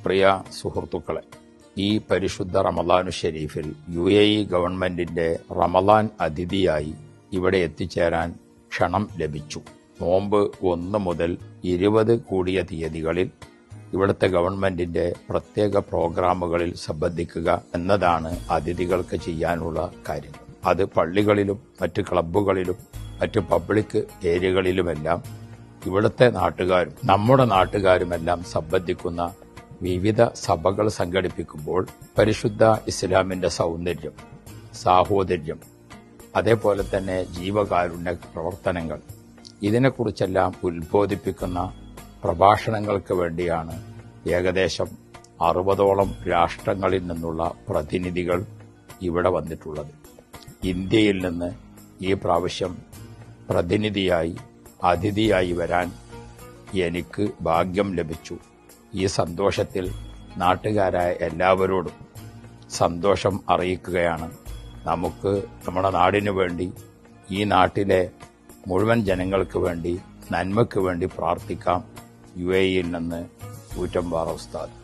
പ്രിയ സുഹൃത്തുക്കളെ, ഈ പരിശുദ്ധ റമദാനു ഷരീഫിൽ UAE ഗവൺമെന്റിന്റെ റമദാൻ അതിഥിയായി ഇവിടെ എത്തിച്ചേരാൻ ക്ഷണം ലഭിച്ചു. നോമ്പ് 1 മുതൽ 20 കൂടിയ തീയതികളിൽ ഇവിടുത്തെ ഗവൺമെന്റിന്റെ പ്രത്യേക പ്രോഗ്രാമുകളിൽ സംബന്ധിക്കുക എന്നതാണ് അതിഥികൾക്ക് ചെയ്യാനുള്ള കാര്യങ്ങൾ. അത് പള്ളികളിലും മറ്റ് ക്ലബ്ബുകളിലും മറ്റ് പബ്ലിക് ഏരിയകളിലുമെല്ലാം ഇവിടുത്തെ നാട്ടുകാരും നമ്മുടെ നാട്ടുകാരുമെല്ലാം സംബന്ധിക്കുന്ന വിവിധ സഭകൾ സംഘടിപ്പിക്കുമ്പോൾ പരിശുദ്ധ ഇസ്ലാമിന്റെ സൗന്ദര്യം, സാഹോദര്യം, അതേപോലെ തന്നെ ജീവകാരുണ്യ പ്രവർത്തനങ്ങൾ, ഇതിനെക്കുറിച്ചെല്ലാം ഉത്ബോധിപ്പിക്കുന്ന പ്രഭാഷണങ്ങൾക്ക് വേണ്ടിയാണ് ഏകദേശം 60ഓളം രാഷ്ട്രങ്ങളിൽ നിന്നുള്ള പ്രതിനിധികൾ ഇവിടെ വന്നിട്ടുള്ളത്. ഇന്ത്യയിൽ നിന്ന് ഈ പ്രാവശ്യം പ്രതിനിധിയായി അതിഥിയായി വരാൻ എനിക്ക് ഭാഗ്യം ലഭിച്ചു. ഈ സന്തോഷത്തിൽ നാട്ടുകാരായ എല്ലാവരോടും സന്തോഷം അറിയിക്കുകയാണ്. നമുക്ക് നമ്മുടെ നാടിനു വേണ്ടി, ഈ നാട്ടിലെ മുഴുവൻ ജനങ്ങൾക്ക് വേണ്ടി, നന്മയ്ക്ക് വേണ്ടി പ്രാർത്ഥിക്കാം. UAE-യിൽ നിന്ന് ഊറ്റംപാറ ഉസ്താദ്.